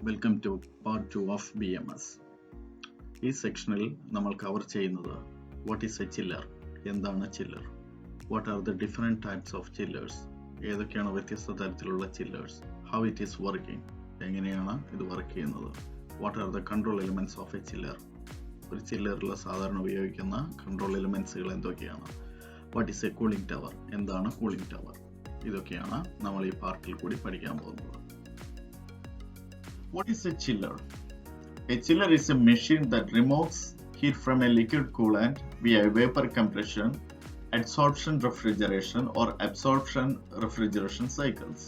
Welcome to part 2 of BMS. ഈ സെക്ഷനിൽ നമ്മൾ കവർ ചെയ്യുന്നത് വാട്ട് ഈസ് എ ചില്ലർ, എന്താണ് chiller, what are the different types of chillers, ഏതൊക്കെയാണ് വ്യത്യസ്ത തരത്തിലുള്ള chillers, how it is working, എങ്ങനെയാണ് ഇത് വർക്ക് ചെയ്യുന്നത്, what are the control elements of a chiller, ഒരു ചില്ലറിൽ സാധാരണ ഉപയോഗിക്കുന്ന കൺട്രോൾ എലിമെൻറ്റ്സുകൾ എന്തൊക്കെയാണ്, what is a cooling tower, എന്താണ് കൂളിംഗ് ടവർ, ഇതൊക്കെയാണ് നമ്മൾ ഈ പാർട്ടിൽ കൂടി പഠിക്കാൻ പോകുന്നത്. What is a chiller? A chiller is a machine that removes heat from a liquid coolant via vapor compression, adsorption refrigeration, or absorption refrigeration cycles.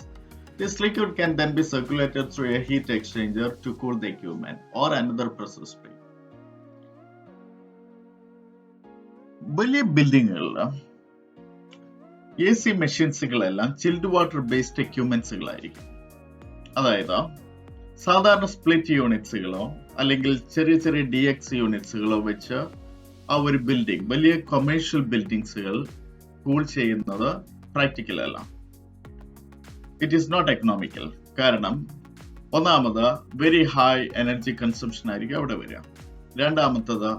This liquid can then be circulated through a heat exchanger to cool the equipment or another process spring. വലിയ ബിൽഡിങ്ങുകളിൽ AC മെഷീൻസുകളെല്ലാം chilled water based എക്യുപ്മെന്റ്സുകളായിരിക്കും. അതായത് സാധാരണ split യൂണിറ്റ്സുകളോ അല്ലെങ്കിൽ ചെറിയ ചെറിയ DX യൂണിറ്റ്സുകളോ വെച്ച് ആ ഒരു building, വലിയ കൊമേഴ്ഷ്യൽ ബിൽഡിങ്സുകൾ കൂൾ ചെയ്യുന്നത് പ്രാക്ടിക്കൽ അല്ല. It is not economical. കാരണം ഒന്നാമത് വെരി ഹൈ എനർജി കൺസംഷൻ ആയിരിക്കും അവിടെ വരിക. രണ്ടാമത്തത്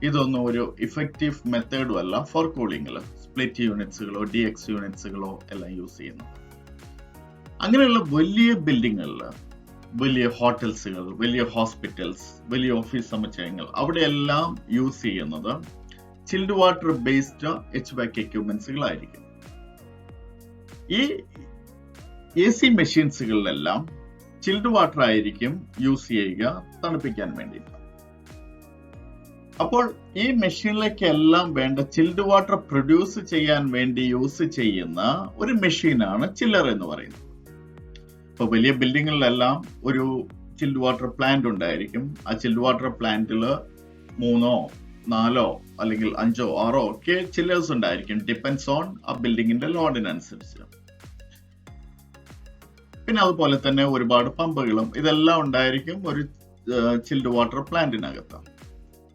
ഇതൊന്നും ഒരു ഇഫക്റ്റീവ് മെത്തേഡും അല്ല ഫോർ കൂളിംഗിൽ സ്പ്ലിറ്റ് യൂണിറ്റ്സുകളോ DX യൂണിറ്റ്സുകളോ എല്ലാം യൂസ് ചെയ്യുന്നത്. അങ്ങനെയുള്ള വലിയ ബിൽഡിങ്ങുകളിൽ, വലിയ ഹോട്ടൽസുകൾ, വലിയ ഹോസ്പിറ്റൽസ്, വലിയ ഓഫീസ് സമുച്ചയങ്ങൾ, അവിടെയെല്ലാം യൂസ് ചെയ്യുന്നത് ചിൽഡ് വാട്ടർ ബേസ്ഡ് HVAC എക്യുപ്മെന്റ്സുകളായിരിക്കും. ഈ AC മെഷീൻസുകളിലെല്ലാം ചിൽഡ് വാട്ടർ ആയിരിക്കും യൂസ് ചെയ്യുക തണുപ്പിക്കാൻ വേണ്ടിയിട്ട്. അപ്പോൾ ഈ മെഷീനിലേക്കെല്ലാം വേണ്ട ചിൽഡ് വാട്ടർ പ്രൊഡ്യൂസ് ചെയ്യാൻ വേണ്ടി യൂസ് ചെയ്യുന്ന ഒരു മെഷീനാണ് ചില്ലർ എന്ന് പറയുന്നത്. ഇപ്പോൾ വലിയ ബിൽഡിങ്ങുകളിലെല്ലാം ഒരു ചിൽഡ് വാട്ടർ പ്ലാന്റ് ഉണ്ടായിരിക്കും. ആ ചിൽഡ് വാട്ടർ പ്ലാന്റിൽ 3, 4 അല്ലെങ്കിൽ 5, 6 ഒക്കെ ചില്ലേഴ്സ് ഉണ്ടായിരിക്കും, ഡിപ്പെൻഡ്സ് ഓൺ ആ ബിൽഡിങ്ങിന്റെ ലോഡിനനുസരിച്ച്. പിന്നെ അതുപോലെ തന്നെ ഒരുപാട് പമ്പുകളും ഇതെല്ലാം ഉണ്ടായിരിക്കും ഒരു ചിൽഡ് വാട്ടർ പ്ലാന്റിനകത്ത്.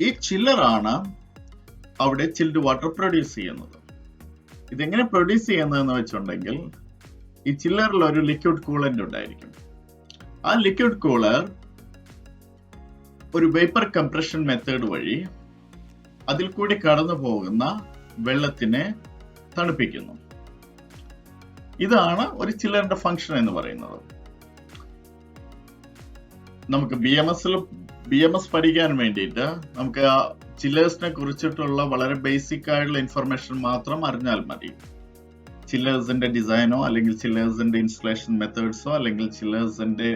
ഈ ചില്ലറാണ് അവിടെ ചിൽഡ് വാട്ടർ പ്രൊഡ്യൂസ് ചെയ്യുന്നത്. ഇതെങ്ങനെ പ്രൊഡ്യൂസ് ചെയ്യുന്നതെന്ന് വെച്ചിട്ടുണ്ടെങ്കിൽ ഈ ചില്ലറിൽ ഒരു ലിക്വിഡ് കൂളന്റ് ഉണ്ടായിരിക്കും. ആ ലിക്വിഡ് കൂളർ ഒരു വേപ്പർ കംപ്രഷൻ മെത്തേഡ് വഴി അതിൽ കൂടി കടന്നു പോകുന്ന വെള്ളത്തിനെ തണുപ്പിക്കുന്നു. ഇതാണ് ഒരു ചില്ലറിന്റെ ഫംഗ്ഷൻ എന്ന് പറയുന്നത്. നമുക്ക് BMS പഠിക്കാൻ വേണ്ടിയിട്ട് നമുക്ക് ആ ചില്ലേഴ്സിനെ കുറിച്ചിട്ടുള്ള വളരെ ബേസിക് ആയിട്ടുള്ള ഇൻഫർമേഷൻ മാത്രം അറിഞ്ഞാൽ മതി. ചില്ലേഴ്സിന്റെ ഡിസൈനോ അല്ലെങ്കിൽ ചില്ലേഴ്സിന്റെ ഇൻസ്റ്റലേഷൻ മെത്തേഡ്സോ അല്ലെങ്കിൽ ചില്ലേഴ്സിന്റെ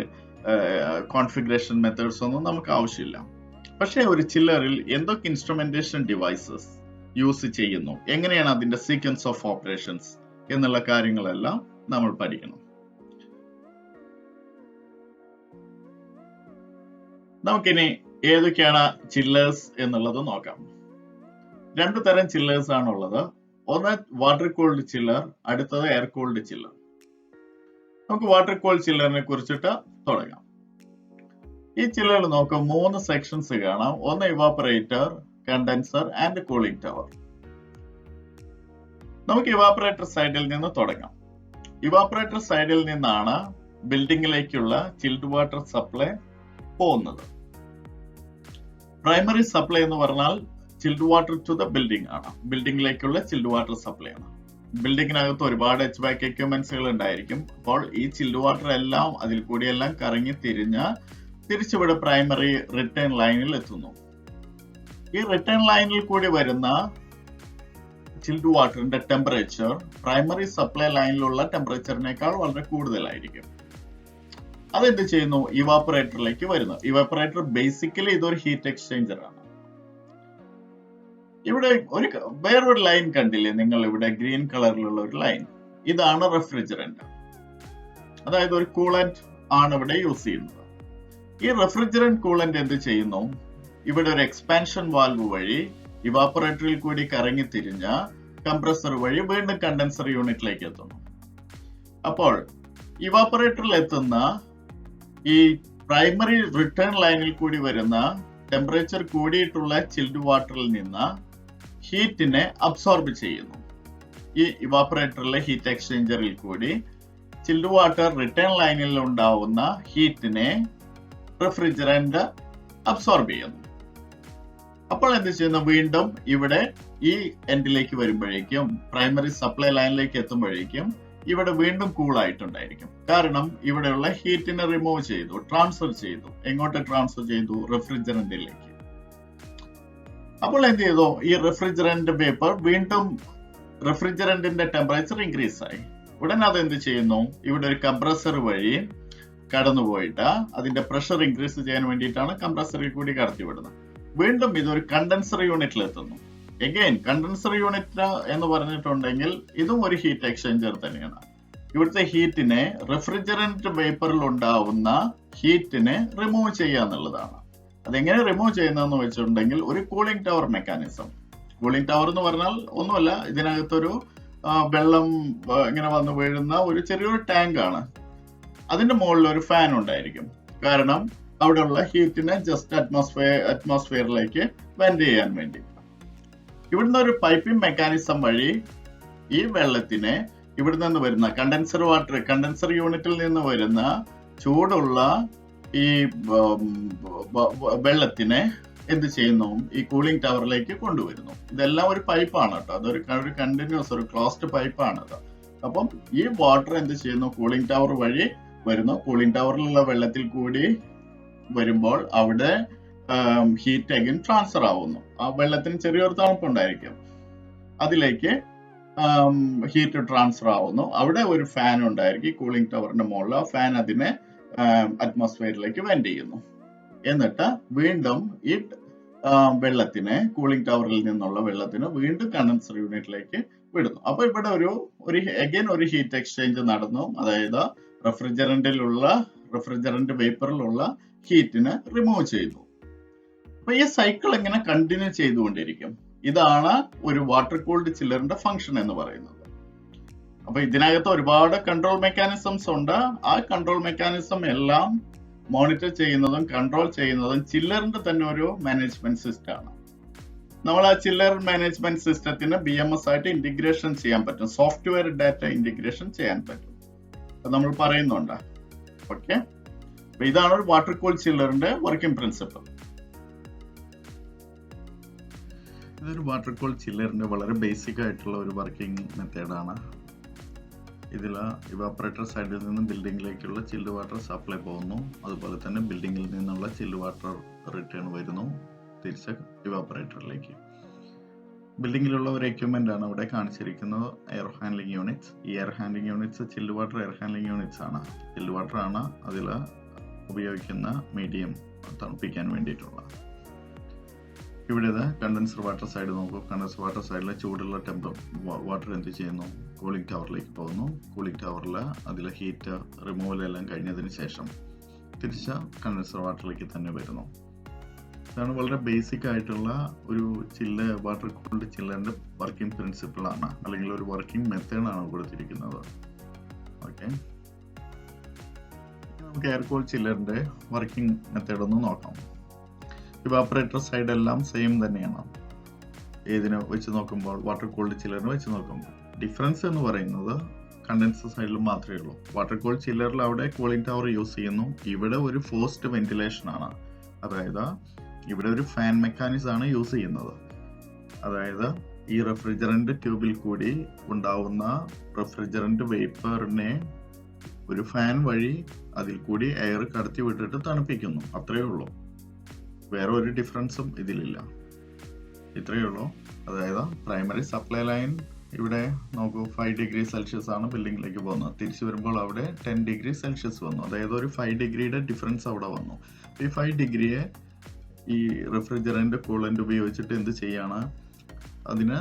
കോൺഫിഗറേഷൻ മെത്തേഡ്സോ ഒന്നും നമുക്ക് ആവശ്യമില്ല. പക്ഷേ ഒരു ചില്ലറിൽ എന്തൊക്കെ ഇൻസ്ട്രുമെന്റേഷൻ ഡിവൈസസ് യൂസ് ചെയ്യുന്നു, എങ്ങനെയാണ് അതിന്റെ സീക്വൻസ് ഓഫ് ഓപ്പറേഷൻസ് എന്നുള്ള കാര്യങ്ങളെല്ലാം നമ്മൾ പഠിക്കണം. നമുക്കിനി ഏതൊക്കെയാണ് ചില്ലേഴ്സ് എന്നുള്ളത് നോക്കാം. 2 തരം ചില്ലേഴ്സ് ആണുള്ളത്. ഒന്ന് വാട്ടർ കൂൾഡ് ചില്ലർ, അടുത്തത് എയർ കൂൾഡ് ചില്ലർ. നമുക്ക് വാട്ടർ കൂൾഡ് ചില്ലറിനെ കുറിച്ചിട്ട് തുടങ്ങാം. ഈ ചില്ലറിൽ നോക്കാം 3 സെക്ഷൻസ് കാണാം. ഒന്ന് evaporator, condenser and cooling tower. നമുക്ക് ഇവാപ്പറേറ്റർ സൈഡിൽ നിന്ന് തുടങ്ങാം. ഇവാപ്പറേറ്റർ സൈഡിൽ നിന്നാണ് ബിൽഡിംഗിലേക്കുള്ള ചിൽഡ് വാട്ടർ സപ്ലൈ പോകുന്നത്. പ്രൈമറി സപ്ലൈ എന്ന് പറഞ്ഞാൽ chilled water to the building ആണ്, ബിൽഡിംഗിലേക്കുള്ള ചിൽഡ് വാട്ടർ സപ്ലൈ ആണ്. ബിൽഡിങ്ങിനകത്ത് ഒരുപാട് HVAC എക്യുപ്മെന്റ്സുകൾ ഉണ്ടായിരിക്കും. അപ്പോൾ ഈ ചിൽഡ് വാട്ടർ എല്ലാം അതിൽ കൂടിയെല്ലാം കറങ്ങി തിരിച്ചിവിടെ പ്രൈമറി റിട്ടേൺ ലൈനിൽ എത്തുന്നു. ഈ റിട്ടേൺ ലൈനിൽ കൂടി വരുന്ന ചിൽഡ് വാട്ടറിന്റെ ടെമ്പറേച്ചർ പ്രൈമറി സപ്ലൈ ലൈനിലുള്ള ടെമ്പറേച്ചറിനേക്കാൾ വളരെ കൂടുതലായിരിക്കും. അതെന്ത് ചെയ്യുന്നു? ഇവാപ്പറേറ്ററിലേക്ക് വരുന്നു. ഇവാപ്പറേറ്റർ ബേസിക്കലി ഇതൊരു ഹീറ്റ് എക്സ്ചേഞ്ചർ ആണ്. ഇവിടെ വേറൊരു ലൈൻ കണ്ടില്ലേ നിങ്ങൾ? ഇവിടെ ഗ്രീൻ കളറിലുള്ള ഒരു ലൈൻ, ഇതാണ് റെഫ്രിജറന്റ്. അതായത് ഒരു കൂളന്റ് ആണ് ഇവിടെ യൂസ് ചെയ്യുന്നത്. ഈ റെഫ്രിജറന്റ് കൂളന്റ് എന്ത് ചെയ്യുന്നു? ഇവിടെ ഒരു എക്സ്പാൻഷൻ വാൽവ് വഴി ഇവാപ്പറേറ്ററിൽ കൂടി കറങ്ങി തിരിഞ്ഞ കംപ്രസർ വഴി വീണ്ടും കണ്ടൻസർ യൂണിറ്റിലേക്ക് എത്തുന്നു. അപ്പോൾ ഇവാപ്പറേറ്ററിൽ എത്തുന്ന ഈ പ്രൈമറി റിട്ടേൺ ലൈനിൽ കൂടി വരുന്ന ടെമ്പറേച്ചർ കൂടിയിട്ടുള്ള ചിൽഡ് വാട്ടറിൽ നിന്ന് ഹീറ്റിനെ അബ്സോർബ് ചെയ്യുന്നു. ഈ ഇവാപ്പറേറ്ററിലെ ഹീറ്റ് എക്സ്ചേഞ്ചറിൽ കൂടി ചിൽഡ് വാട്ടർ റിട്ടേൺ ലൈനിൽ ഉണ്ടാവുന്ന ഹീറ്റിനെ റെഫ്രിജറന്റ് അബ്സോർബ് ചെയ്യുന്നു. അപ്പോൾ എന്ത് ചെയ്യുന്നു, വീണ്ടും ഇവിടെ ഈ എൻഡിലേക്ക് വരുമ്പോഴേക്കും പ്രൈമറി സപ്ലൈ ലൈനിലേക്ക് എത്തുമ്പോഴേക്കും ഇവിടെ വീണ്ടും കൂളായിട്ടുണ്ടായിരിക്കും. കാരണം ഇവിടെയുള്ള ഹീറ്റിനെ റിമൂവ് ചെയ്തു, ട്രാൻസ്ഫർ ചെയ്തു. എങ്ങോട്ട് ട്രാൻസ്ഫർ ചെയ്തു? റെഫ്രിജറന്റിലേക്ക്. അപ്പോൾ എന്ത് ചെയ്തു, ഈ റെഫ്രിജറന്റ് വേപ്പർ വീണ്ടും റെഫ്രിജറന്റിന്റെ ടെമ്പറേച്ചർ ഇൻക്രീസ് ആയി. ഉടനെ അത് എന്ത് ചെയ്യുന്നു, ഇവിടെ ഒരു കംപ്രസർ വഴി കടന്നുപോയിട്ട് അതിന്റെ പ്രഷർ ഇൻക്രീസ് ചെയ്യാൻ വേണ്ടിയിട്ടാണ് കംപ്രസറിൽ കൂടി കടത്തിവിടുന്നത്. വീണ്ടും ഇതൊരു കണ്ടൻസർ യൂണിറ്റിൽ എത്തുന്നു. എഗെയിൻ കണ്ടൻസർ യൂണിറ്റ് എന്ന് പറഞ്ഞിട്ടുണ്ടെങ്കിൽ ഇതും ഒരു ഹീറ്റ് എക്സ്ചേഞ്ചർ തന്നെയാണ്. ഇവിടുത്തെ ഹീറ്റിനെ റെഫ്രിജറന്റ് വേപ്പറിൽ ഉണ്ടാവുന്ന ഹീറ്റിനെ റിമൂവ് ചെയ്യുക എന്നുള്ളതാണ്. അതെങ്ങനെ റിമൂവ് ചെയ്യുന്നതെന്ന് വെച്ചിട്ടുണ്ടെങ്കിൽ ഒരു cooling tower mechanism. Cooling tower എന്ന് പറഞ്ഞാൽ ഒന്നുമല്ല, ഇതിനകത്തൊരു വെള്ളം ഇങ്ങനെ വന്നു വീഴുന്ന ഒരു ചെറിയൊരു ടാങ്ക് ആണ്. അതിന്റെ മുകളിൽ ഒരു ഫാൻ ഉണ്ടായിരിക്കും. കാരണം അവിടെയുള്ള ഹീറ്റിനെ ജസ്റ്റ് അറ്റ്മോസ്ഫിയറിലേക്ക് വെന്റ് ചെയ്യാൻ വേണ്ടി. ഇവിടുന്ന് ഒരു പൈപ്പിംഗ് മെക്കാനിസം വഴി ഈ വെള്ളത്തിനെ ഇവിടെ നിന്ന് വരുന്ന കണ്ടൻസർ യൂണിറ്റിൽ നിന്ന് വരുന്ന ചൂടുള്ള ഈ വെള്ളത്തിനെ എന്ത് ചെയ്യുന്നു, ഈ കൂളിംഗ് ടവറിലേക്ക് കൊണ്ടുവരുന്നു. ഇതെല്ലാം ഒരു പൈപ്പാണ് കേട്ടോ, അതൊരു കണ്ടിന്യൂസ് ഒരു ക്ലോസ്ഡ് പൈപ്പാണ് അത്. അപ്പം ഈ വാട്ടർ എന്ത് ചെയ്യുന്നു, കൂളിംഗ് ടവർ വഴി വരുന്നു. കൂളിംഗ് ടവറിലുള്ള വെള്ളത്തിൽ കൂടി വരുമ്പോൾ അവിടെ ഹീറ്റ് അഗൈൻ ട്രാൻസ്ഫർ ആവുന്നു. ആ വെള്ളത്തിന് ചെറിയൊരു തണുപ്പുണ്ടായിരിക്കും, അതിലേക്ക് ഹീറ്റ് ട്രാൻസ്ഫർ ആവുന്നു. അവിടെ ഒരു ഫാൻ ഉണ്ടായിരിക്കും കൂളിംഗ് ടവറിന്റെ മുകളിൽ. ആ ഫാൻ അതിനെ അറ്റ്മോസ്ഫിയറിലേക്ക് വെന്റ് ചെയ്യുന്നു. എന്നിട്ട് വീണ്ടും ഈ വെള്ളത്തിനെ കൂളിംഗ് ടവറിൽ നിന്നുള്ള വെള്ളത്തിന് വീണ്ടും കണ്ടൻസർ യൂണിറ്റിലേക്ക് വിടുന്നു. അപ്പൊ ഇവിടെ ഒരു ഹീറ്റ് എക്സ്ചേഞ്ച് നടന്നു. അതായത് റെഫ്രിജറന്റ് വേപ്പറിലുള്ള ഹീറ്റിനെ റിമൂവ് ചെയ്തു. അപ്പൊ ഈ സൈക്കിൾ ഇങ്ങനെ കണ്ടിന്യൂ ചെയ്തുകൊണ്ടിരിക്കും. ഇതാണ് ഒരു വാട്ടർ കൂൾഡ് ചില്ലറിന്റെ ഫംഗ്ഷൻ എന്ന് പറയുന്നത്. അപ്പൊ ഇതിനകത്ത് ഒരുപാട് കൺട്രോൾ മെക്കാനിസംസ് ഉണ്ട്. ആ കൺട്രോൾ മെക്കാനിസം എല്ലാം മോണിറ്റർ ചെയ്യുന്നതും കൺട്രോൾ ചെയ്യുന്നതും ചില്ലറിന്റെ തന്നെ ഒരു മാനേജ്മെന്റ് സിസ്റ്റം ആണ്. നമ്മൾ ആ ചില്ലർ മാനേജ്മെന്റ് സിസ്റ്റത്തിന് BMS ആയിട്ട് ഇന്റഗ്രേഷൻ ചെയ്യാൻ പറ്റും, സോഫ്റ്റ്വെയർ ഡാറ്റ ഇന്റഗ്രേഷൻ ചെയ്യാൻ പറ്റും. അത് നമ്മൾ പറയുന്നുണ്ട്. ഓക്കെ, അപ്പൊ ഇതാണ് ഒരു വാട്ടർ കൂൾ ചില്ലറിന്റെ വർക്കിംഗ് പ്രിൻസിപ്പിൾ. ഇതൊരു വാട്ടർ കൂൾ ചില്ലറിന്റെ വളരെ ബേസിക് ആയിട്ടുള്ള ഒരു വർക്കിംഗ് മെത്തേഡാണ്. ഇതിൽ ഇവാപ്പറേറ്റർ സൈഡിൽ നിന്ന് ബിൽഡിങ്ങിലേക്കുള്ള ചില്ല് വാട്ടർ സപ്ലൈ പോകുന്നു. അതുപോലെ തന്നെ ബിൽഡിങ്ങിൽ നിന്നുള്ള ചില്ല് വാട്ടർ റിട്ടേൺ വരുന്നു തിരിച്ച് ഇവാപ്പറേറ്ററിലേക്ക്. ബിൽഡിങ്ങിലുള്ള ഒരു എക്യുപ്മെന്റ് ആണ് ഇവിടെ കാണിച്ചിരിക്കുന്നത്, എയർ ഹാൻഡ്ലിംഗ് യൂണിറ്റ്സ്. ഈ എയർ ഹാൻഡ്ലിംഗ് യൂണിറ്റ്സ് ചില്ല് വാട്ടർ എയർ ഹാൻഡ്ലിംഗ് യൂണിറ്റ്സ് ആണ്. ചില്ല് വാട്ടർ ആണ് അതിൽ ഉപയോഗിക്കുന്ന മീഡിയം തണുപ്പിക്കാൻ വേണ്ടിയിട്ടുള്ള. ഇവിടെ കണ്ടൻസർ വാട്ടർ സൈഡ് നോക്കൂ. കണ്ടൻസർ വാട്ടർ സൈഡിലെ ചൂടുള്ള വാട്ടർ എന്ത് ചെയ്യുന്നു, കൂളിംഗ് ടവറിലേക്ക് പോകുന്നു. കൂളിംഗ് ടവറിൽ അതിലെ ഹീറ്റ് റിമൂവലെല്ലാം കഴിഞ്ഞതിന് ശേഷം തിരിച്ച് കണ്ടൻസർ വാട്ടറിലേക്ക് തന്നെ വരുന്നു. ഇതാണ് വളരെ ബേസിക് ആയിട്ടുള്ള ഒരു വാട്ടർ കൂൾഡ് ചില്ലറിന്റെ വർക്കിംഗ് പ്രിൻസിപ്പിൾ ആണ്, അല്ലെങ്കിൽ ഒരു വർക്കിംഗ് മെത്തേഡാണ് കൊടുത്തിരിക്കുന്നത്. ഓക്കെ, നമുക്ക് എയർ കൂൾഡ് ചില്ലറിന്റെ വർക്കിംഗ് മെത്തേഡ് ഒന്ന് നോക്കാം. ഇവാപ്പറേറ്റർ സൈഡ് എല്ലാം സെയിം തന്നെയാണ്. ഏതിനെ വെച്ച് നോക്കുമ്പോൾ വാട്ടർ കൂൾഡ് ചില്ലറിനെ വെച്ച് നോക്കുമ്പോൾ ഡിഫറൻസ് എന്ന് പറയുന്നത് കണ്ടൻസർ സൈഡിൽ മാത്രമേ ഉള്ളൂ. വാട്ടർ കൂൾഡ് ചില്ലറിൽ അവിടെ കൂളിംഗ് ടവർ യൂസ് ചെയ്യുന്നു. ഇവിടെ ഒരു ഫോഴ്സ്ഡ് വെന്റിലേഷൻ ആണ്. അതായത് ഇവിടെ ഒരു ഫാൻ മെക്കാനിസം ആണ് യൂസ് ചെയ്യുന്നത്. അതായത് ഈ റെഫ്രിജറന്റ് ട്യൂബിൽ കൂടി ഉണ്ടാവുന്ന റെഫ്രിജറന്റ് വേപ്പറിനെ ഒരു ഫാൻ വഴി അതിൽ കൂടി എയർ കടത്തി വിട്ടിട്ട് തണുപ്പിക്കുന്നു. അത്രയേ ഉള്ളൂ, വേറെ ഒരു ഡിഫറൻസും ഇതിലില്ല. ഇത്രയേ ഉള്ളൂ. അതായത് പ്രൈമറി സപ്ലൈ ലൈൻ ഇവിടെ നോക്കൂ, 5 ഡിഗ്രി സെൽഷ്യസ് ആണ് ബിൽഡിങ്ങിലേക്ക് പോകുന്നത്. തിരിച്ചു വരുമ്പോൾ അവിടെ 10 ഡിഗ്രി സെൽഷ്യസ് വന്നു. അതായത് ഒരു 5 ഡിഗ്രിയുടെ ഡിഫറൻസ് അവിടെ വന്നു. ഈ 5 ഡിഗ്രിയെ ഈ റെഫ്രിജറന്റ് കൂളന്റ് ഉപയോഗിച്ചിട്ട് എന്ത് ചെയ്യാണ്, അതിനെ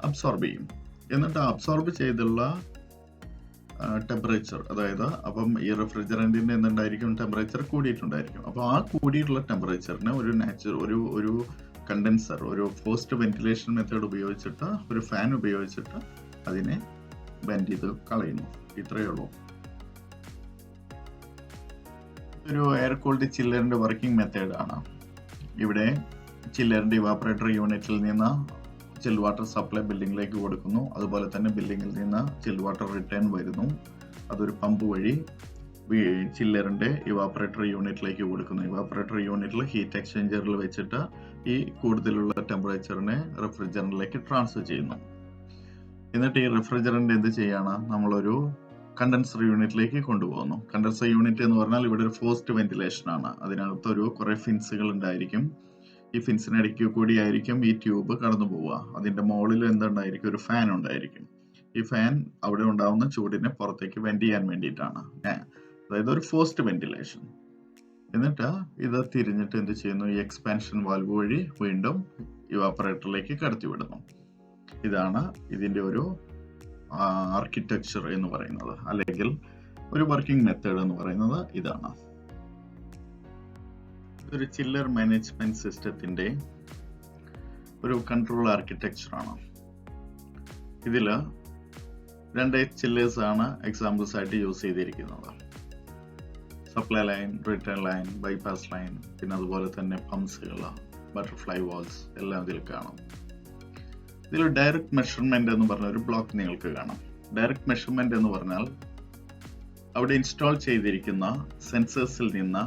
അബ്സോർബ് ചെയ്യും. എന്നിട്ട് അബ്സോർബ് ചെയ്തുള്ള ടെമ്പറേച്ചർ, അതായത് അപ്പം ഈ റെഫ്രിജറന്റിന്റെ എന്തുണ്ടായിരിക്കും, ടെമ്പറേച്ചർ കൂടിയിട്ടുണ്ടായിരിക്കും. അപ്പോൾ ആ കൂടിയിട്ടുള്ള ടെമ്പറേച്ചറിനെ ഒരു കണ്ടൻസർ, ഒരു ഫോഴ്സ്ഡ് വെന്റിലേഷൻ മെത്തേഡ് ഉപയോഗിച്ചിട്ട്, ഒരു ഫാൻ ഉപയോഗിച്ചിട്ട് അതിനെ വെന്റ് ചെയ്ത് കളയുന്നു. ഇത്രയേ ഉള്ളൂ. ഒരു എയർ കൂൾഡ് ചില്ലറിന്റെ വർക്കിംഗ് മെത്തേഡ് ആണ്. ഇവിടെ ചില്ലറിന്റെ ഇവാപ്പറേറ്റർ യൂണിറ്റിൽ നിന്ന് ചിൽ വാട്ടർ സപ്ലൈ ബിൽഡിങ്ങിലേക്ക് കൊടുക്കുന്നു. അതുപോലെ തന്നെ ബിൽഡിങ്ങിൽ നിന്ന് ചിൽ വാട്ടർ റിട്ടേൺ വരുന്നു. അതൊരു പമ്പ് വഴി ചില്ലറിന്റെ ഇവാപ്പറേറ്റർ യൂണിറ്റിലേക്ക് കൊടുക്കുന്നു. ഇവാപ്പറേറ്റർ യൂണിറ്റിൽ ഹീറ്റ് എക്സ്ചേഞ്ചറിൽ വെച്ചിട്ട് ഈ കൂടുതലുള്ള ടെമ്പറേച്ചറിനെ റെഫ്രിജറന്റിലേക്ക് ട്രാൻസ്ഫർ ചെയ്യുന്നു. എന്നിട്ട് ഈ റെഫ്രിജറന്റ് എന്ത് ചെയ്യാണ്, നമ്മളൊരു കണ്ടൻസർ യൂണിറ്റിലേക്ക് കൊണ്ടുപോകുന്നു. കണ്ടൻസർ യൂണിറ്റ് എന്ന് പറഞ്ഞാൽ ഇവിടെ ഒരു ഫോഴ്സ്ഡ് വെന്റിലേഷൻ ആണ്. അതിനകത്തൊരു കുറെ ഫിൻസുകൾ ഉണ്ടായിരിക്കും. ഈ ഫിൻസിനിടയ്ക്ക് കൂടിയായിരിക്കും ഈ ട്യൂബ് കടന്നു പോവുക. അതിന്റെ മുകളിൽ എന്തുണ്ടായിരിക്കും, ഒരു ഫാൻ ഉണ്ടായിരിക്കും. ഈ ഫാൻ അവിടെ ഉണ്ടാവുന്ന ചൂടിനെ പുറത്തേക്ക് വെന്റ് ചെയ്യാൻ വേണ്ടിയിട്ടാണ്, അതായത് ഒരു ഫോഴ്സ്ഡ് വെന്റിലേഷൻ. എന്നിട്ട് ഇത് തിരിഞ്ഞിട്ട് എന്ത് ചെയ്യുന്നു, ഈ എക്സ്പാൻഷൻ വാൽവ് വഴി വീണ്ടും ഇവാപ്പറേറ്ററിലേക്ക് കടത്തിവിടുന്നു. ഇതാണ് ഇതിന്റെ ഒരു ആർക്കിടെക്ചർ എന്ന് പറയുന്നത്, അല്ലെങ്കിൽ ഒരു വർക്കിംഗ് മെത്തേഡ് എന്ന് പറയുന്നത് ഇതാണ്. ഇതൊരു ചില്ലർ മാനേജ്മെന്റ് സിസ്റ്റത്തിന്റെ ഒരു കൺട്രോൾ ആർക്കിടെക്ചർ ആണ്. ഇതില് 2 ചില്ലേഴ്സ് ആണ് എക്സാമ്പിൾസ് ആയിട്ട് യൂസ് ചെയ്തിരിക്കുന്നത്. Supply line, return line, bypass line, പിന്നെ അതുപോലെ തന്നെ പമ്പ്സുകൾ, ബട്ടർഫ്ലൈ വാൾസ് എല്ലാം ഇതിൽ കാണാം. ഇതിൽ ഡയറക്റ്റ് മെഷർമെന്റ് എന്ന് പറഞ്ഞ ഒരു ബ്ലോക്ക് നിങ്ങൾക്ക് കാണാം. ഡയറക്റ്റ് മെഷർമെന്റ് എന്ന് പറഞ്ഞാൽ അവിടെ ഇൻസ്റ്റാൾ ചെയ്തിരിക്കുന്ന സെൻസേഴ്സിൽ നിന്ന്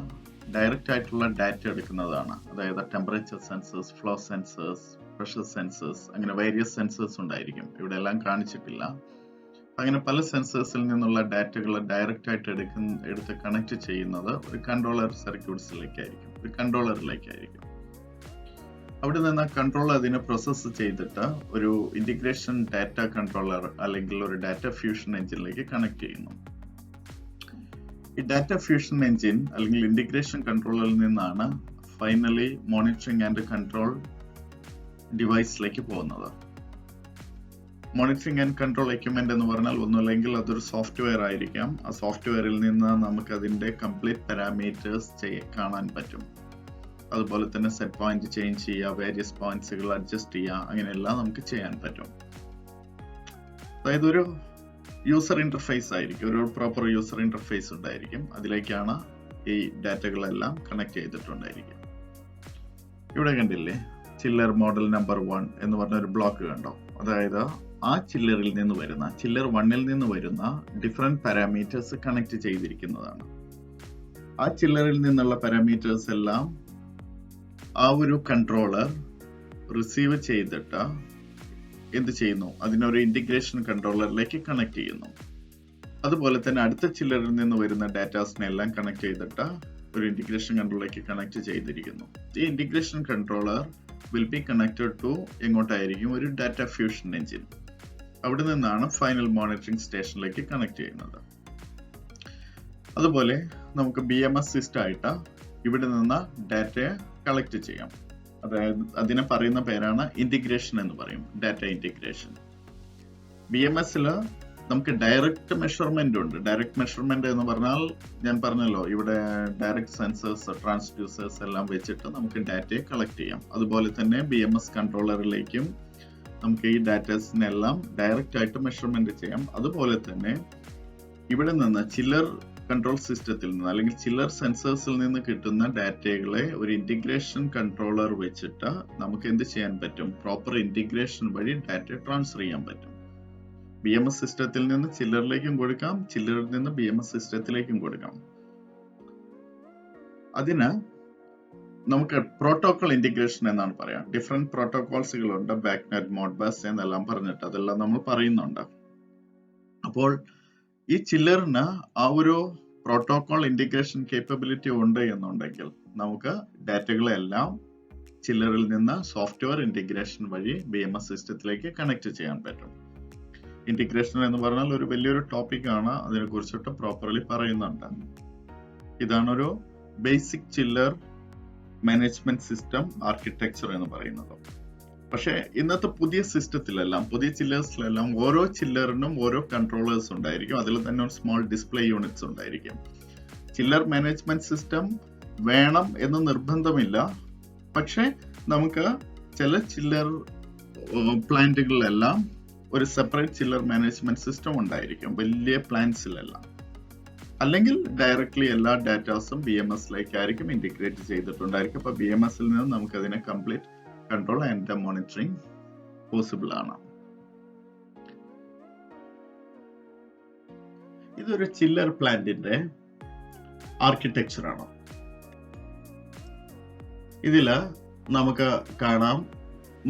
ഡയറക്റ്റ് ആയിട്ടുള്ള ഡാറ്റ എടുക്കുന്നതാണ്. അതായത് temperature sensors, flow sensors, pressure sensors, അങ്ങനെ വേരിയസ് സെൻസേഴ്സ് ഉണ്ടായിരിക്കും. ഇവിടെ എല്ലാം കാണിച്ചിട്ടില്ല. അങ്ങനെ പല സെൻസേഴ്സിൽ നിന്നുള്ള ഡാറ്റകൾ ഡയറക്റ്റ് ആയിട്ട് എടുത്ത് കണക്ട് ചെയ്യുന്നത് ഒരു കൺട്രോളർ സർക്യൂട്ട്സിലേക്കായിരിക്കും, ഒരു കൺട്രോളറിലേക്കായിരിക്കും. അവിടെ നിന്ന് കൺട്രോളർ അതിനെ പ്രോസസ്സ് ചെയ്തിട്ട് ഒരു ഇന്റഗ്രേഷൻ ഡാറ്റ കൺട്രോളർ അല്ലെങ്കിൽ ഒരു ഡാറ്റ ഫ്യൂഷൻ എഞ്ചിനിലേക്ക് കണക്ട് ചെയ്യുന്നു. ഈ ഡാറ്റ ഫ്യൂഷൻ എഞ്ചിൻ അല്ലെങ്കിൽ ഇന്റഗ്രേഷൻ കൺട്രോളറിൽ നിന്നാണ് ഫൈനലി മോണിറ്ററിംഗ് ആൻഡ് കൺട്രോൾ ഡിവൈസിലേക്ക് പോകുന്നത്. മോണിറ്ററിംഗ് ആൻഡ് കൺട്രോൾ എക്യുപ്മെന്റ് എന്ന് പറഞ്ഞാൽ ഒന്നുമില്ലെങ്കിൽ അതൊരു സോഫ്റ്റ്വെയർ ആയിരിക്കാം. ആ സോഫ്റ്റ്വെയറിൽ നിന്ന് നമുക്ക് അതിന്റെ കംപ്ലീറ്റ് പാരാമീറ്റേഴ്സ് കാണാൻ പറ്റും. അതുപോലെ തന്നെ സെറ്റ് പോയിന്റ് ചേഞ്ച് ചെയ്യുക, വേരിയസ് പോയിന്റ്സുകൾ അഡ്ജസ്റ്റ് ചെയ്യുക, അങ്ങനെയെല്ലാം നമുക്ക് ചെയ്യാൻ പറ്റും. അതായത് ഒരു യൂസർ ഇന്റർഫേസ് ആയിരിക്കും, ഒരു പ്രോപ്പർ യൂസർ ഇന്റർഫേസ് ഉണ്ടായിരിക്കും. അതിലേക്കാണ് ഈ ഡാറ്റകളെല്ലാം കണക്ട് ചെയ്തിട്ടുണ്ടായിരിക്കും. ഇവിടെ കണ്ടില്ലേ, ചില്ലർ മോഡൽ നമ്പർ 1 എന്ന് പറഞ്ഞ ഒരു ബ്ലോക്ക് കണ്ടോ? അതായത് ആ ചില്ലറിൽ നിന്ന് വരുന്ന, ചില്ലർ 1ൽ നിന്ന് വരുന്ന ഡിഫറെന്റ് പാരാമീറ്റേഴ്സ് കണക്ട് ചെയ്തിരിക്കുന്നതാണ്. ആ ചില്ലറിൽ നിന്നുള്ള പാരാമീറ്റേഴ്സ് എല്ലാം ആ ഒരു കൺട്രോളർ റിസീവ് ചെയ്തിട്ട് എന്ത് ചെയ്യുന്നു, അതിനൊരു ഇന്റഗ്രേഷൻ കൺട്രോളറിലേക്ക് കണക്ട് ചെയ്യുന്നു. അതുപോലെ തന്നെ അടുത്ത ചില്ലറിൽ നിന്ന് വരുന്ന ഡാറ്റാസിനെ എല്ലാം കണക്ട് ചെയ്തിട്ട് ഒരു ഇന്റഗ്രേഷൻ കൺട്രോളറിലേക്ക് കണക്ട് ചെയ്തിരിക്കുന്നു. ഈ integration controller will be connected to എങ്ങോട്ടായിരിക്കും, ഒരു ഡാറ്റ ഫ്യൂഷൻ എഞ്ചിൻ. അവിടെ നിന്നാണ് ഫൈനൽ മോണിറ്ററിംഗ് സ്റ്റേഷനിലേക്ക് കണക്ട് ചെയ്യുന്നത്. അതുപോലെ നമുക്ക് BMS സിസ്റ്റം ആയിട്ട് ഇവിടെ നിന്ന് ഡാറ്റയെ കളക്ട് ചെയ്യാം. അതായത് അതിനെ പറയുന്ന പേരാണ് ഇന്റഗ്രേഷൻ എന്ന് പറയും, ഡാറ്റ ഇന്റഗ്രേഷൻ. BMSൽ നമുക്ക് ഡയറക്റ്റ് മെഷർമെന്റ് ഉണ്ട്. ഡയറക്റ്റ് മെഷർമെന്റ് എന്ന് പറഞ്ഞാൽ ഞാൻ പറഞ്ഞല്ലോ, ഇവിടെ ഡയറക്റ്റ് സെൻസേഴ്സ്, ട്രാൻസ്ഡ്യൂസേഴ്സ് എല്ലാം വെച്ചിട്ട് നമുക്ക് ഡാറ്റയെ കളക്ട് ചെയ്യാം. അതുപോലെ തന്നെ BMS കൺട്രോളറിലേക്കും നമുക്ക് ഈ ഡാറ്റാസിനെല്ലാം ഡയറക്റ്റ് ആയിട്ട് മെഷർമെന്റ് ചെയ്യാം. അതുപോലെ തന്നെ ഇവിടെ നിന്ന് ചില്ലർ കൺട്രോൾ സിസ്റ്റത്തിൽ നിന്ന് അല്ലെങ്കിൽ ചില്ലർ സെൻസേഴ്സിൽ നിന്ന് കിട്ടുന്ന ഡാറ്റകളെ ഒരു ഇന്റഗ്രേഷൻ കൺട്രോളർ വെച്ചിട്ട് നമുക്ക് എന്ത് ചെയ്യാൻ പറ്റും, പ്രോപ്പർ ഇന്റഗ്രേഷൻ വഴി ഡാറ്റ ട്രാൻസ്ഫർ ചെയ്യാൻ പറ്റും. BMS സിസ്റ്റത്തിൽ നിന്ന് ചില്ലറിലേക്കും കൊടുക്കാം, ചില്ലറിൽ നിന്ന് BMS സിസ്റ്റത്തിലേക്കും കൊടുക്കാം. അതിന് നമുക്ക് പ്രോട്ടോകോൾ ഇന്റഗ്രേഷൻ എന്നാണ് പറയാം. ഡിഫറെന്റ് പ്രോട്ടോകോൾസുകളുണ്ട്, ബാക്ക്നെറ്റ്, മോഡ്ബസ് എന്നെല്ലാം പറഞ്ഞിട്ട് അതെല്ലാം നമ്മൾ പറയുന്നുണ്ട്. അപ്പോൾ ഈ ചില്ലറിന് ആ ഒരു പ്രോട്ടോകോൾ ഇന്റഗ്രേഷൻ കേപ്പബിലിറ്റി ഉണ്ട് എന്നുണ്ടെങ്കിൽ നമുക്ക് ഡാറ്റകളെല്ലാം ചില്ലറിൽ നിന്ന് സോഫ്റ്റ്വെയർ ഇന്റഗ്രേഷൻ വഴി BMS സിസ്റ്റത്തിലേക്ക് കണക്ട് ചെയ്യാൻ പറ്റും. ഇന്റഗ്രേഷൻ എന്ന് പറഞ്ഞാൽ ഒരു വലിയൊരു ടോപ്പിക് ആണ്, അതിനെ കുറിച്ചിട്ട് പ്രോപ്പർലി പറയുന്നുണ്ട്. ഇതാണ് ഒരു ബേസിക് ചില്ലർ മാനേജ്മെന്റ് സിസ്റ്റം ആർക്കിടെക്ചർ എന്ന് പറയുന്നത്. പക്ഷെ ഇന്നത്തെ പുതിയ സിസ്റ്റത്തിലെല്ലാം, പുതിയ ചില്ലേഴ്സിലെല്ലാം ഓരോ ചില്ലറിനും ഓരോ കൺട്രോളേഴ്സ് ഉണ്ടായിരിക്കും. അതിൽ തന്നെ ഒരു സ്മോൾ ഡിസ്പ്ലേ യൂണിറ്റ്സ് ഉണ്ടായിരിക്കും. ചില്ലർ മാനേജ്മെന്റ് സിസ്റ്റം വേണം എന്ന് നിർബന്ധമില്ല. പക്ഷെ നമുക്ക് ചില ചില്ലർ പ്ലാന്റുകളിലെല്ലാം ഒരു സെപ്പറേറ്റ് ചില്ലർ മാനേജ്മെന്റ് സിസ്റ്റം ഉണ്ടായിരിക്കും, വലിയ പ്ലാന്റ്സിലെല്ലാം. അല്ലെങ്കിൽ ഡയറക്ട്ലി എല്ലാ ഡാറ്റാസും BMSലേക്കായിരിക്കും ഇന്റഗ്രേറ്റ് ചെയ്തിട്ടുണ്ടായിരിക്കും. അപ്പൊ BMSൽ നിന്ന് നമുക്ക് അതിനെ complete control and monitoring possible ആണ്. ഇതൊരു ചില്ലർ പ്ലാന്റിന്റെ ആർക്കിടെക്ചർ ആണ്. ഇതില് നമുക്ക് കാണാം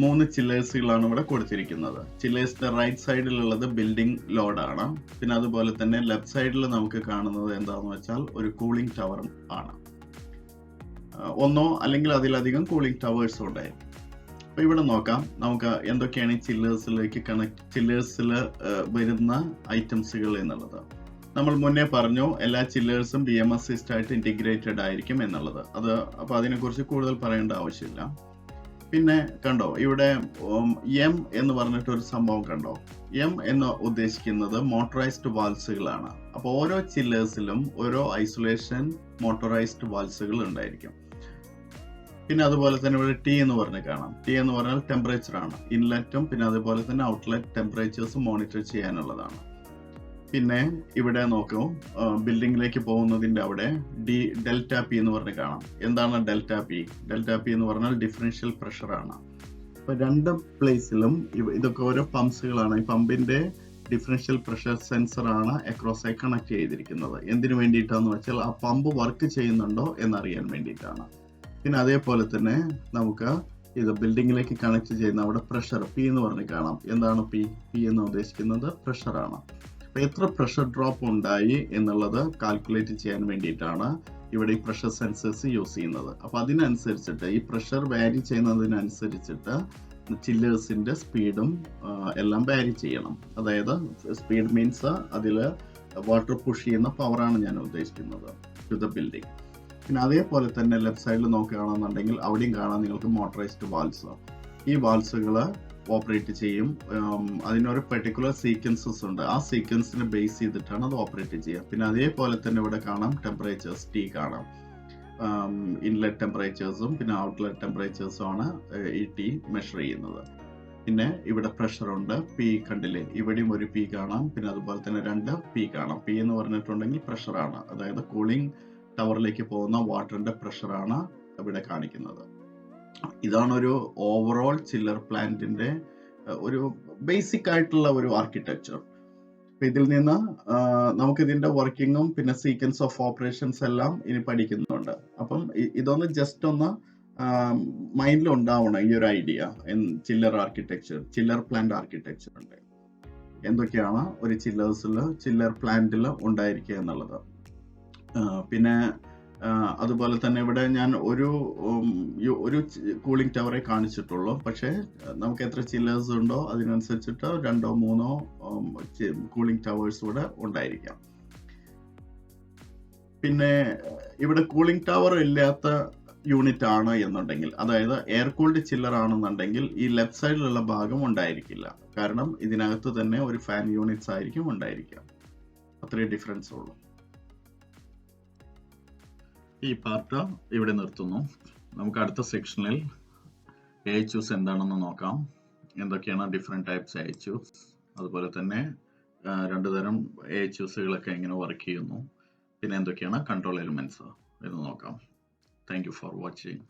3 ചില്ലേഴ്സുകളാണ് ഇവിടെ കൊടുത്തിരിക്കുന്നത്. ചില്ലേഴ്സിന്റെ റൈറ്റ് സൈഡിലുള്ളത് ബിൽഡിംഗ് ലോഡാണ്. പിന്നെ അതുപോലെ തന്നെ ലെഫ്റ്റ് സൈഡിൽ നമുക്ക് കാണുന്നത് എന്താണെന്ന് വെച്ചാൽ ഒരു കൂളിംഗ് ടവർ ആണ്. ഒന്നോ അല്ലെങ്കിൽ അതിലധികം കൂളിംഗ് ടവേഴ്സ് ഉണ്ടായിരിക്കും. അപ്പൊ ഇവിടെ നോക്കാം നമുക്ക് എന്തൊക്കെയാണ് ഈ ചില്ലേഴ്സിൽ വരുന്ന ഐറ്റംസുകൾ എന്നുള്ളത്. നമ്മൾ മുന്നേ പറഞ്ഞു എല്ലാ ചില്ലേഴ്സും BMS സിസ്റ്റായിട്ട് ഇന്റഗ്രേറ്റഡ് ആയിരിക്കും എന്നുള്ളത്. അപ്പൊ അതിനെക്കുറിച്ച് കൂടുതൽ പറയേണ്ട ആവശ്യമില്ല. പിന്നെ കണ്ടോ ഇവിടെ എം എന്ന് പറഞ്ഞിട്ട് ഒരു സംഭവം കണ്ടോ. എം എന്ന് ഉദ്ദേശിക്കുന്നത് മോട്ടറൈസ്ഡ് വാൽസുകളാണ്. അപ്പോൾ ഓരോ ചില്ലേഴ്സിലും ഓരോ ഐസൊലേഷൻ മോട്ടറൈസ്ഡ് വാൽസുകൾ ഉണ്ടായിരിക്കും. പിന്നെ അതുപോലെ തന്നെ ഇവിടെ ടി എന്ന് പറഞ്ഞ് കാണാം. ടി എന്ന് പറഞ്ഞാൽ ടെമ്പറേച്ചർ ആണ്. ഇൻലെറ്റും പിന്നെ അതുപോലെ തന്നെ ഔട്ട്ലെറ്റ് ടെമ്പറേച്ചേഴ്സും മോണിറ്റർ ചെയ്യാനുള്ളതാണ്. പിന്നെ ഇവിടെ നോക്കൂ, ബിൽഡിങ്ങിലേക്ക് പോകുന്നതിന്റെ അവിടെ ഡെൽറ്റ പി എന്ന് പറഞ്ഞ് കാണാം. എന്താണ് ഡെൽറ്റ പി? ഡെൽറ്റ പി എന്ന് പറഞ്ഞാൽ ഡിഫറൻഷ്യൽ പ്രഷർ ആണ്. അപ്പൊ രണ്ട് പ്ലേസിലും ഇതൊക്കെ ഓരോ പമ്പ്സുകളാണ്. ഈ പമ്പിന്റെ ഡിഫറൻഷ്യൽ പ്രഷർ സെൻസർ ആണ് അക്രോസ് ആയി കണക്ട് ചെയ്തിരിക്കുന്നത്. എന്തിനു വേണ്ടിയിട്ടാന്ന് വെച്ചാൽ ആ പമ്പ് വർക്ക് ചെയ്യുന്നുണ്ടോ എന്നറിയാൻ വേണ്ടിയിട്ടാണ്. പിന്നെ അതേപോലെ തന്നെ നമുക്ക് ഇത് ബിൽഡിങ്ങിലേക്ക് കണക്ട് ചെയ്യുന്ന അവിടെ പ്രഷർ പി എന്ന് പറഞ്ഞ് കാണാം. എന്താണ് പി? പി എന്ന് ഉദ്ദേശിക്കുന്നത് പ്രഷർ ആണ്. എത്ര പ്രഷർ ഡ്രോപ്പ് ഉണ്ടായി എന്നുള്ളത് കാൽക്കുലേറ്റ് ചെയ്യാൻ വേണ്ടിയിട്ടാണ് ഇവിടെ ഈ പ്രഷർ സെൻസേഴ്സ് യൂസ് ചെയ്യുന്നത്. അപ്പൊ അതിനനുസരിച്ചിട്ട് ഈ പ്രഷർ വാരി ചെയ്യുന്നതിനനുസരിച്ചിട്ട് ചില്ലേഴ്സിന്റെ സ്പീഡും എല്ലാം വാരി ചെയ്യണം. അതായത് സ്പീഡ് മീൻസ് അതിൽ വാട്ടർ പുഷ് ചെയ്യുന്ന പവറാണ് ഞാൻ ഉദ്ദേശിക്കുന്നത് ടു ദ ബിൽഡിംഗ്. പിന്നെ അതേപോലെ തന്നെ ലെഫ്റ്റ് സൈഡിൽ നോക്കുകയാണെന്നുണ്ടെങ്കിൽ അവിടെയും കാണാം നിങ്ങൾക്ക് മോട്ടറൈസ്ഡ് വാൽസ്. ഈ വാൽസുകൾ ഓപ്പറേറ്റ് ചെയ്യും. അതിനൊരു പെർട്ടിക്കുലർ സീക്വൻസസ് ഉണ്ട്. ആ സീക്വൻസിനെ ബേസ് ചെയ്തിട്ടാണ് അത് ഓപ്പറേറ്റ് ചെയ്യുക. പിന്നെ അതേപോലെ തന്നെ ഇവിടെ കാണാം ടെമ്പറേച്ചേഴ്സ് ടി കാണാം. ഇൻലെറ്റ് ടെമ്പറേച്ചേഴ്സും പിന്നെ ഔട്ട്ലെറ്റ് ടെമ്പറേച്ചേഴ്സും ആണ് ഈ ടി മെഷർ ചെയ്യുന്നത്. പിന്നെ ഇവിടെ പ്രഷർ ഉണ്ട്. പി കണ്ടില്ലേ, ഇവിടെയും ഒരു പി കാണാം. പിന്നെ അതുപോലെ തന്നെ 2 പി കാണാം. പി എന്ന് പറഞ്ഞിട്ടുണ്ടെങ്കിൽ പ്രഷറാണ്. അതായത് കൂളിംഗ് ടവറിലേക്ക് പോകുന്ന വാട്ടറിന്റെ പ്രഷറാണ് ഇവിടെ കാണിക്കുന്നത്. ഇതാണ് ഒരു ഓവറോൾ ചില്ലർ പ്ലാന്റിന്റെ ഒരു ബേസിക് ആയിട്ടുള്ള ഒരു ആർക്കിടെക്ചർ. ഇതിൽ നിന്ന് നമുക്ക് ഇതിന്റെ വർക്കിങ്ങും പിന്നെ സീക്വൻസ് ഓഫ് ഓപ്പറേഷൻസ് എല്ലാം ഇനി പഠിക്കുന്നുണ്ട്. അപ്പം ഇതൊന്ന് ജസ്റ്റ് ഒന്ന് മൈൻഡിൽ ഉണ്ടാവണം ഈ ഒരു ഐഡിയ. ചില്ലർ പ്ലാന്റ് ആർക്കിടെക്ചർ ഉണ്ട്, എന്തൊക്കെയാണ് ഒരു ചില്ലർ പ്ലാന്റിൽ ഉണ്ടായിരിക്കുക എന്നുള്ളത്. പിന്നെ അതുപോലെ തന്നെ ഇവിടെ ഞാൻ ഒരു കൂളിംഗ് ടവറെ കാണിച്ചിട്ടുള്ളൂ. പക്ഷേ നമുക്ക് എത്ര ചില്ലേഴ്സ് ഉണ്ടോ അതിനനുസരിച്ചിട്ട് 2 3 കൂളിംഗ് ടവേഴ്സ് ഇവിടെ ഉണ്ടായിരിക്കാം. പിന്നെ ഇവിടെ കൂളിംഗ് ടവർ ഇല്ലാത്ത യൂണിറ്റ് ആണ് എന്നുണ്ടെങ്കിൽ, അതായത് എയർ കൂൾഡ് ചില്ലർ ആണെന്നുണ്ടെങ്കിൽ ഈ ലെഫ്റ്റ് സൈഡിലുള്ള ഭാഗം ഉണ്ടായിരിക്കില്ല. കാരണം ഇതിനകത്ത് തന്നെ ഒരു ഫാൻ യൂണിറ്റ്സ് ആയിരിക്കും ഉണ്ടായിരിക്കുക. അത്രയും ഡിഫറൻസ് ഉള്ളൂ. ഈ പാർട്ട് ഇവിടെ നിർത്തുന്നു. നമുക്ക് അടുത്ത സെക്ഷനിൽ AHUs എന്താണെന്ന് നോക്കാം. എന്തൊക്കെയാണ് ഡിഫറെന്റ് ടൈപ്സ് AHUs, അതുപോലെ തന്നെ 2 തരം AHUsകളൊക്കെ എങ്ങനെ വർക്ക് ചെയ്യുന്നു, പിന്നെ എന്തൊക്കെയാണ് കൺട്രോൾ എലിമെന്റ്സ് എന്ന് നോക്കാം. Thank you for watching.